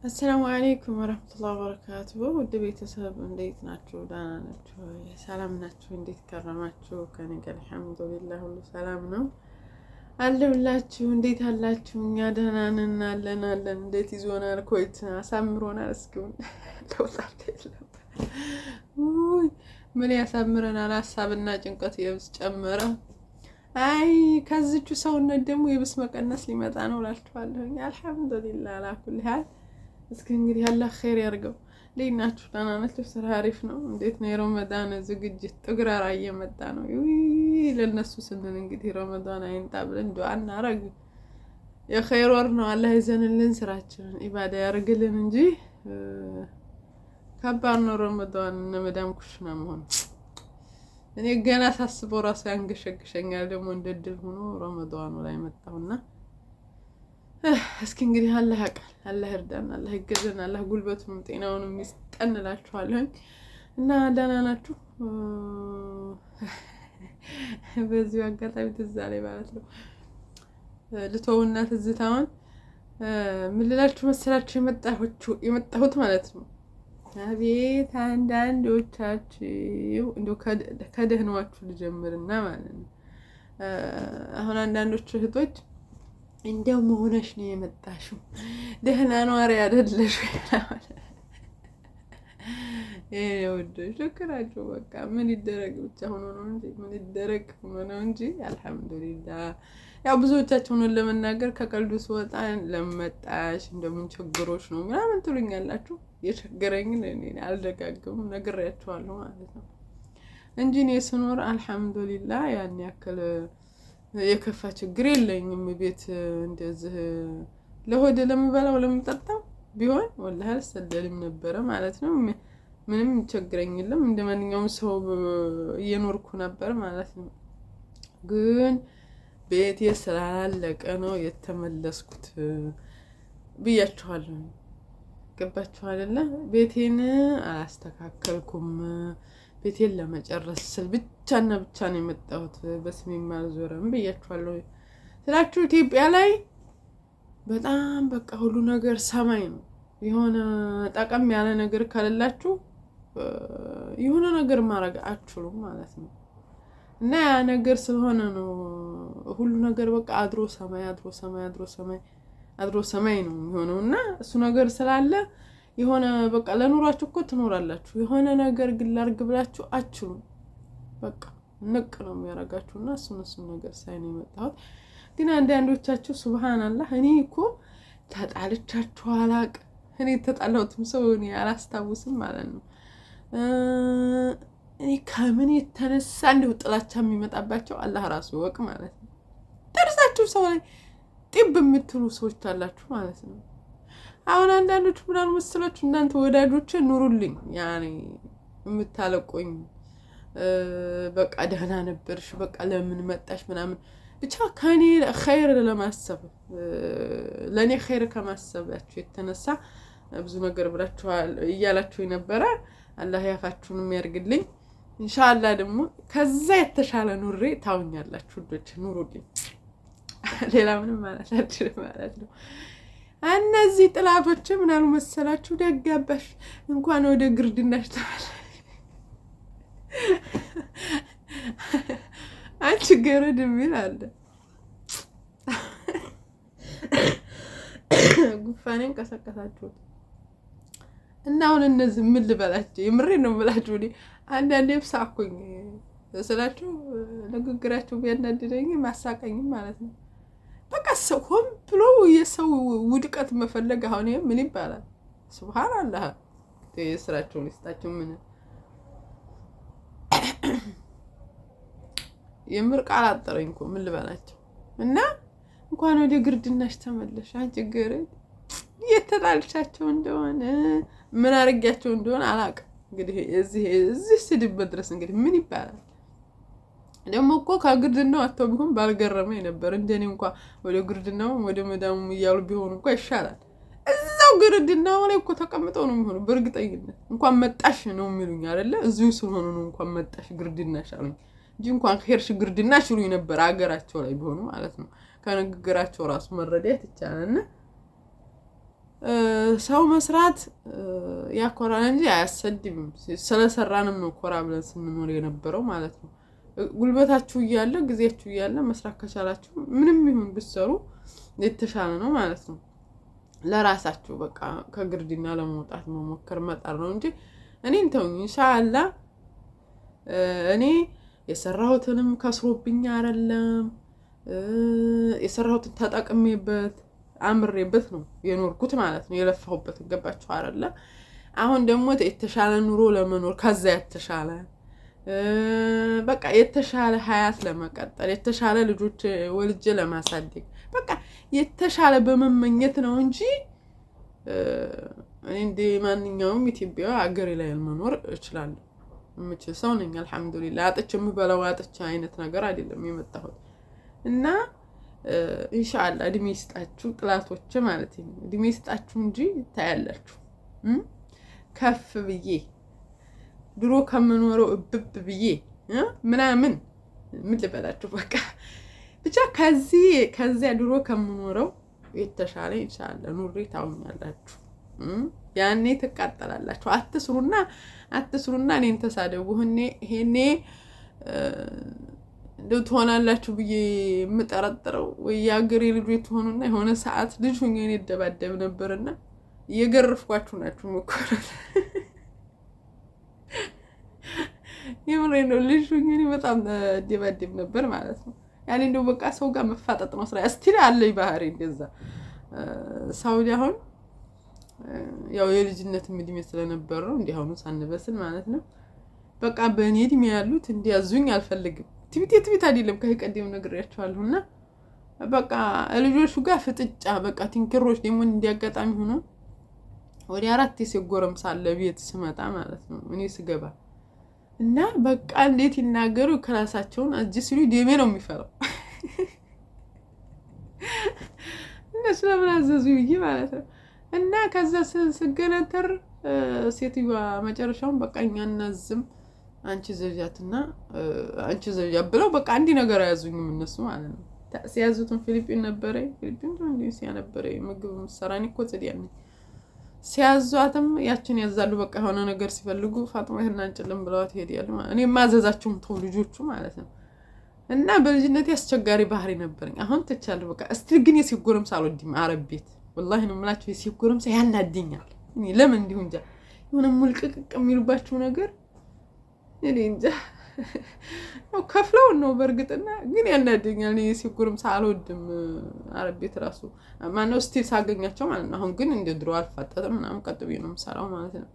السلام عليكم ورحمة الله وبركاته. ودي بيتسبب እንዴት ናችሁ? ደህና ናችሁ? ሰላም ናችሁ? እንዴት ከረማችሁ? ከኔ ጋር አልሐምዱሊላህ ሁሉ ሰላም ነው አለሁላችሁ። እንዴት አላችሁ? እኛ ደህና ነን አለን። እንዴት ይዞናል? ኮይት አሳምሮናል። እስኪውን ለውጣት የለም። ውይ ምን ያሳምረናል? ሀሳብና ጭንቀት የብስ ጨመረ። አይ ከዚቹ ሰውነት ደግሞ የብስ መቀነስ ሊመጣ ነው እላችኋለሁ። አልሐምዱሊላህ አላኩል ሀል። እስኪ እንግዲህ አላህ ኸይር ያርገው። እንዴት ናችሁ? ደህና ናችሁ? ስራ አሪፍ ነው? እንዴት ነው የረመዳን ዝግጅት? ጥግራራ እየመጣ ነው። ለነሱ ስንል እንግዲህ ረመዳን አይንጣ ብለን ዱዓ እናረግ። የኸይር ወር ነው። አላህ ይዘንልን፣ ስራችንን ኢባዳ ያርግልን እንጂ ከባድ ነው ረመዳን እና መዳም ኩሽና መሆን። እኔ ገና ሳስበው ራሱ ያንገሸግሸኛል። ደግሞ እንደድል ሆኖ ረመዳኑ ላይ መጣውና እስኪ እንግዲህ አላህ ያውቃል። አላህ ይርዳን፣ አላህ ይገዘን፣ አላህ ጉልበቱንም ጤናውንም ይስጠን እላችኋለሁ። እና ደህና ናችሁ? በዚሁ አጋጣሚ ትዝ አለኝ ማለት ነው ልተውና ትዝታውን ምን ልላችሁ መሰላችሁ የመጣሁት ማለት ነው። አቤት አንዳንዶቻችሁ እንደው ከደህናችሁ ልጀምርና ማለት ነው። አሁን አንዳንዶች እህቶች እንደው መሆነሽ ነው የመጣሽው ደህና ነዋሪ አይደለሽ ወዶሽ ልክራቸው በቃ ምን ይደረግ ብቻ ሆኖ ነው እንጂ ምን ይደረግ ሆኖ ነው እንጂ አልሐምዱሊላህ። ያው ብዙዎቻችሁን ለመናገር ከቀልዱ ስወጣ ለመጣሽ እንደምን ቸግሮሽ ነው ምናምን ትሉኛላችሁ። የቸገረኝን እኔ አልደጋግምም ነግሬያችኋለሁ ማለት ነው እንጂ እኔ ስኖር አልሐምዱሊላህ ያን ያክል የከፋ ችግር የለኝም። ቤት እንደዚህ ለሆደ ለምበላው ለምጠጣው ቢሆን ወላሂ አልሰደልም ነበረ ማለት ነው። ምንም ቸግረኝ የለም። እንደማንኛውም ሰው እየኖርኩ ነበር ማለት ነው። ግን ቤቴ ስላላለቀ ነው የተመለስኩት ብያችኋለሁ። ገባችሁ አይደለ? ቤቴን አላስተካከልኩም። ቤቴን ለመጨረስ ስል ብቻና ብቻ ነው የመጣሁት። በስሜ አልዞረም ብያችኋለሁ ስላችሁ። ኢትዮጵያ ላይ በጣም በቃ ሁሉ ነገር ሰማይ ነው። የሆነ ጠቀም ያለ ነገር ካለላችሁ የሆነ ነገር ማድረግ አትችሉም ማለት ነው። እና ያ ነገር ስለሆነ ነው ሁሉ ነገር በቃ አድሮ ሰማይ ነው የሚሆነው። እና እሱ ነገር ስላለ የሆነ በቃ ለኑራችሁ እኮ ትኖራላችሁ። የሆነ ነገር ግን ላርግ ብላችሁ አትችሉም። በቃ ንቅ ነው የሚያረጋችሁና እሱን ነገር ሳይ ነው የመጣሁት። ግን አንዳንዶቻችሁ ሱብሃንአላህ እኔ እኮ ተጣልቻችሁ አላቅም። እኔ ተጣላሁትም ሰው እኔ አላስታውስም ማለት ነው። እኔ ከምን የተነሳ እንደው ጥላቻ የሚመጣባቸው አላህ ራሱ ይወቅ ማለት ነው። ደርሳችሁ ሰው ላይ ጢብ የምትሉ ሰዎች አላችሁ ማለት ነው። አሁን አንዳንዶቹ ምናምን መስላችሁ እናንተ ወዳጆቼ ኑሩልኝ፣ ያኔ የምታለቁኝ በቃ ደህና ነበርሽ በቃ ለምን መጣሽ ምናምን ብቻ ከኔ ኸይር ለማሰብ ለኔ ኸይር ከማሰባችሁ የተነሳ ብዙ ነገር ብላችኋል እያላችሁ ነበረ። አላህ ያፋችሁን የሚያርግልኝ ኢንሻአላህ። ደግሞ ከዛ የተሻለ ኑሬ ታውኛላችሁ ውዶች፣ ኑሩልኝ። ሌላ ምንም ማለት ነው። እነዚህ ጥላቶች ምን አሉ መሰላችሁ? ደጋባሽ እንኳን ወደ ግርድናሽ ተመለሽ። አንቺ ገረድ የሚል አለ። ጉፋኔን ቀሰቀሳችሁት እና አሁን እነዚህ ምን ልበላችሁ? የምሬን ነው የምላችሁ። እኔ አንዳንዴ ሳኩኝ ስላችሁ ንግግራችሁ ቢያናድደኝ ማሳቀኝም ማለት ነው። በቃ ሰው ሆን ብሎ የሰው ውድቀት መፈለግ አሁን ምን ይባላል? ሱብሃንአላህ የስራቸውን ይስጣቸው። ምን የምር ቃል አጠረኝ እኮ ምን ልበላቸው። እና እንኳን ወደ ግርድናሽ ተመለሽ አንቺ ገረድ። የተጣልቻቸው እንደሆነ ምን አርጋቸው እንደሆነ አላውቅም። እንግዲህ እዚህ ስድብ መድረስ እንግዲህ ምን ይባላል? ደግሞ እኮ ከግርድናው አጥተው ቢሆን ባልገረመኝ ነበር። እንደኔ እንኳን ወደ ግርድናው ወደ መዳሙ እያሉ ቢሆን እንኳን ይሻላል። እዛው ግርድናው ላይ እኮ ተቀምጠው ነው የሚሆነው። በእርግጠኝነት እንኳን መጣሽ ነው የሚሉኝ አይደለ? እዚሁ ስለሆነ ነው እንኳን መጣሽ ግርድናሽ አሉኝ እንጂ እንኳን ኸይርሽ ግርድናሽ ይሉኝ ነበር አገራቸው ላይ ቢሆኑ ማለት ነው። ከንግግራቸው ራሱ መረዳት ይቻላልና ሰው መስራት ያኮራል እንጂ አያሰድብም። ስለሰራንም ነው ኮራ ብለን ስንኖር የነበረው ማለት ነው። ጉልበታችሁ እያለ ጊዜያችሁ እያለ መስራት ከቻላችሁ ምንም ይሁን ብትሰሩ የተሻለ ነው ማለት ነው። ለራሳችሁ በቃ ከግርድና ለመውጣት መሞከር መጣር ነው እንጂ እኔን ተውኝ። ኢንሻአላህ እኔ የሰራሁትንም ከስሮብኝ አይደለም፣ የሰራሁትን ተጠቅሜበት አምሬበት ነው የኖርኩት ማለት ነው። የለፋሁበት ገባችሁ አይደለ? አሁን ደግሞ የተሻለ ኑሮ ለመኖር ከዛ የተሻለ በቃ የተሻለ ሀያት ለመቀጠል የተሻለ ልጆች ወልጄ ለማሳደግ በቃ የተሻለ በመመኘት ነው እንጂ እንደ ማንኛውም ኢትዮጵያዊ አገሬ ላይ መኖር እችላለሁ። የምችል ሰው ነኝ አልሐምዱሊላህ። አጥቼ የምበላው አጥቼ አይነት ነገር አይደለም የመጣሁት እና ኢንሻአላህ እድሜ ይስጣችሁ ጥላቶች ማለት ነው። እድሜ ይስጣችሁ እንጂ ታያላችሁ። ከፍ ብዬ ድሮ ከምኖረው እብብ ብዬ ምናምን ምን ልበላችሁ በቃ ብቻ ከዚያ ድሮ ከምኖረው የተሻለ ኢንሻአላህ ኑሬ ታውኛላችሁ። ያኔ ትቃጠላላችሁ። አትስሩና እኔን ተሳደቡ። ይሄኔ እንደው ትሆናላችሁ ብዬ የምጠረጥረው ወይ የአገሬ ልጆች ትሆኑና የሆነ ሰዓት ልጅ ሆኜ እኔ ደባደብ ነበርና እየገረፍኳችሁ ናችሁ መኮረል የምሬ ነው። ልጅ ሆኜ እኔ በጣም ደባደብ ነበር ማለት ነው። ያኔ እንደው በቃ ሰው ጋር መፋጠጥ ነው ስራ እስቲል አለኝ ባህሪ እንደዛ። ሳውዲ አሁን ያው የልጅነት እድሜ ስለነበር ነው እንዲህ አሁን ሳንበስል ማለት ነው። በቃ በእኔ እድሜ ያሉት እንዲያዙኝ አልፈልግም። ትቢት አይደለም ከቀደም ነግሬያቸዋለሁና በቃ ልጆቹ ጋር ፍጥጫ በቃ ቲንክሮች ደግሞ እንዲያጋጣሚ ሆኖ ወደ 4 የሰጎረም ሳለ ቤት ስመጣ ማለት ነው እኔ ስገባ እና በቃ እንዴት ይናገሩ ክላሳቸውን እጅ ሲሉ ደሜ ነው የሚፈራው። እነሱ ለምን አዘዙ ብዬ ማለት ነው። እና ከዛ ስገነተር ሴትዮዋ መጨረሻውን በቃ እኛ እናዝም አንቺ ዘጃትና አንቺ ዘጃ ብለው በቃ አንዲ ነገር ያዙኝም እነሱ ማለት ነው። ሲያዙትን ፊሊፒን ነበረ ሲያነበረ ምግብ ምሰራኒ እኮ ጽዲያኒ ሲያዟትም ያችን ያዛሉ በቃ የሆነ ነገር ሲፈልጉ ፋጥማ ይሄን አንጭልም ብለዋት ሄዲያሉ ማለት እኔ ማዘዛቸውም ተው ልጆቹ ማለት ነው። እና በልጅነቴ አስቸጋሪ ባህሪ ነበርኝ። አሁን ተቻለ በቃ እስቲ ግን የሲጎረም ሳልወድም አረብ ቤት ወላሂ ነው የምላችሁ የሲጎረም ያናድኛል። እኔ ለምን እንዲሁ እንጃ የሆነ ሙልቅቅ የሚሉባቸው ነገር እኔ እንጃ ነው ከፍለው ነው በርግጥና ግን ያናደኛል። እኔ ሲጉርም ሳልወድም አረብ ቤት ራሱ ማነው ስቲል ሳገኛቸው ማለት ነው። አሁን ግን እንደ ድሮ አልፋጠጥም ምናምን ቀጥ ብዬ ነው የምሰራው ማለት ነው።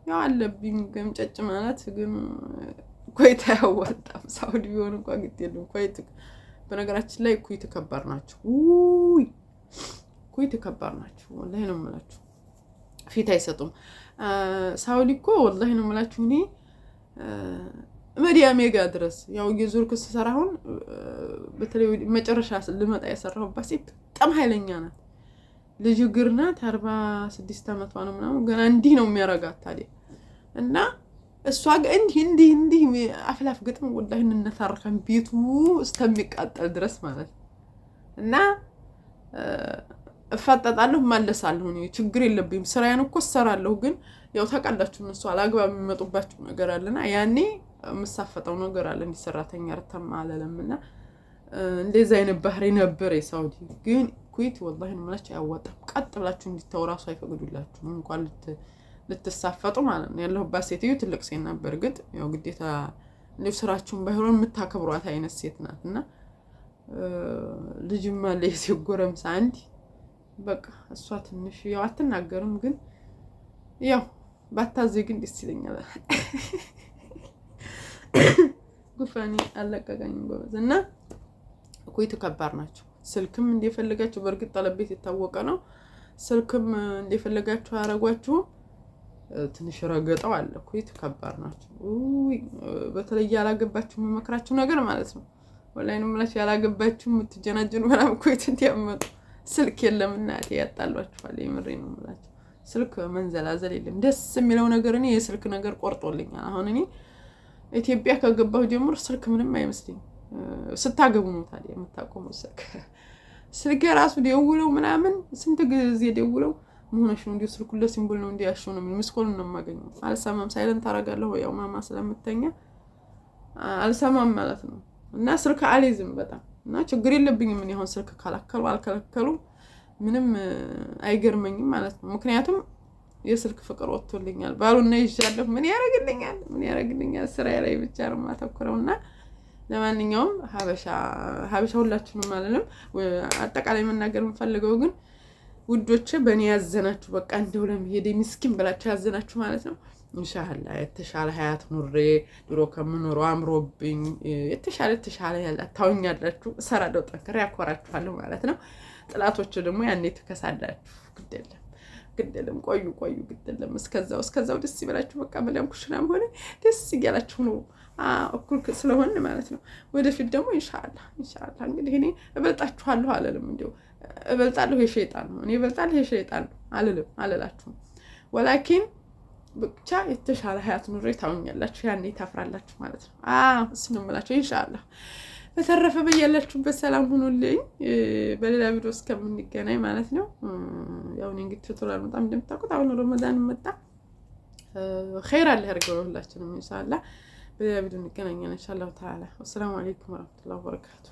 ያው አለብኝ ገምጨጭ ማለት ግን ኮይት አያዋጣም። ሳውዲ ቢሆን እንኳን ግድ የለም ኮይት። በነገራችን ላይ ኮይት ከባድ ናቸው። ኮይት ከባድ ናቸው ወላሂ ነው የምላችሁ። ፊት አይሰጡም። ሳውዲ እኮ ወላሂ ነው የምላችሁ እኔ መዲያ ሜጋ ድረስ ያው የዙር ክስ ሰራሁን በተለይ መጨረሻ ልመጣ የሰራሁባት ሴት በጣም ኃይለኛ ናት። ልጅ ግርናት 46 አመቷ ነው ምናምን ገና እንዲህ ነው የሚያረጋት ታዲያ እና እሷ ጋር እንዲህ አፍላፍ ግጥም ወላሂ እንነታረከን ቤቱ እስከሚቃጠል ድረስ ማለት እና እፋጣጣለሁ ማለሳለሁ ነው ችግር የለብኝም። ስራዬን እኮ ሰራለሁ ግን ያው ታውቃላችሁ እነሱ አላግባብ የሚመጡባቸው ነገር አለና ያኔ መሳፈጠው ነገር አለ እንዲሰራተኛ አርተም አለለምና እንደዛ አይነት ባህሪ ነበር የሳውዲ። ግን ኩዌት ወላሂ ነው ማለት ያወጣው ቀጥ ብላችሁ እንድታው ራሱ አይፈቅዱላችሁም እንኳን ልትሳፈጡ ማለት ነው። ያለሁባት ሴትዮ ትልቅ ሴት ነበር ግን ያው ግዴታ እንደው ስራችሁን ባይሆን የምታከብሯት አይነት ሴት ናትና ልጅም አለ የሲጎረም ሳንዲ በቃ እሷ ትንሽ ያው አትናገርም ግን ያው ባታዘይ ግን ደስ ይለኛል። ጉፋኒ አለቀቀኝ ጎበዝ። እና ኩዌት ከባድ ናቸው። ስልክም እንደፈለጋችሁ በርግጥ ጠለቤት የታወቀ ነው። ስልክም እንደፈለጋችሁ አያረጓችሁ። ትንሽ ረገጠው አለ። ኩዌት ከባድ ናቸው። በተለይ ያላገባችሁ መመክራችሁ ነገር ማለት ነው ወላሂ ነው ማለት ያላገባችሁ የምትጀናጀኑ ምናምን ኩዌት እንዲያመጡ ስልክ የለም እናቴ ያጣሏችኋል። የምሬ ነው ማለት ስልክ መንዘላዘል የለም። ደስ የሚለው ነገር እኔ የስልክ ነገር ቆርጦልኛል። አሁን እኔ ኢትዮጵያ ከገባሁ ጀምሮ ስልክ ምንም አይመስልኝ። ስታገቡ ነው ታዲያ የምታቆመው ስልክ ራሱ ደውለው ምናምን ስንት ጊዜ ደውለው መሆንሽ ነው እንዲሁ ስልኩ ለሲምቦል ነው እንዲያሽው ነው ምስኮል ነው የማገኘው። አልሰማም ሳይለንት አደርጋለሁ ያው ማማ ስለምተኛ አልሰማም ማለት ነው። እና ስልክ አልይዝም በጣም እና ችግር የለብኝም። ምን ይሆን ስልክ ካላከሉ አልከለከሉ ምንም አይገርመኝም ማለት ነው። ምክንያቱም የስልክ ፍቅር ወጥቶልኛል። ባሉና ይሻለሁ ምን ያረግልኛል ስራዬ ላይ ብቻ ነው ማተኩረውና ለማንኛውም ሀበሻ ሁላችሁንም ማለት ነው አጠቃላይ መናገር የምፈልገው ግን ውዶቼ በእኔ ያዘናችሁ በቃ እንደው ለመሄድ ምስኪን ብላችሁ ያዘናችሁ ማለት ነው። ኢንሻአላህ የተሻለ ሀያት ኑሬ ድሮ ከምኖረው አምሮብኝ የተሻለ ያለ ታውኛላችሁ እሰራለሁ ጠንክሬ ያኮራችኋለሁ ማለት ነው። ጥላቶች ደግሞ ያኔ ተከሳዳችሁ ግደለም ቆዩ ግደለም እስከዛው ደስ ይበላችሁ በቃ መለም ኩሽናም ሆነ ደስ ይያላችሁ ነው እኩል ስለሆነ ማለት ነው። ወደፊት ደግሞ ኢንሻአላህ እንግዲህ እኔ እበልጣችኋለሁ አለልም እንደው እበልጣለሁ የሸይጣን ነው እኔ እበልጣለሁ የሸይጣን ነው አለላችሁም ወላኪን ብቻ የተሻለ ሀያት ኑሬ ታውኛላችሁ ያኔ ታፍራላችሁ ማለት ነው። እሱ ነው የምላችሁ ኢንሻአላህ። በተረፈ በያላችሁበት ሰላም ሁኑልኝ። በሌላ ቪዲዮ እስከምንገናኝ ማለት ነው። ያው እኔ እንግዲህ ቱቶሪያል በጣም እንደምታውቁት አሁን ረመዳን መጣ ኸይር አለ ያርገው ሁላችንም ኢንሻአላህ። በሌላ ቪዲዮ እንገናኛለን ኢንሻአላህ ተዓላ። ወሰላሙ አለይኩም ወራህመቱላሂ ወበረካቱ።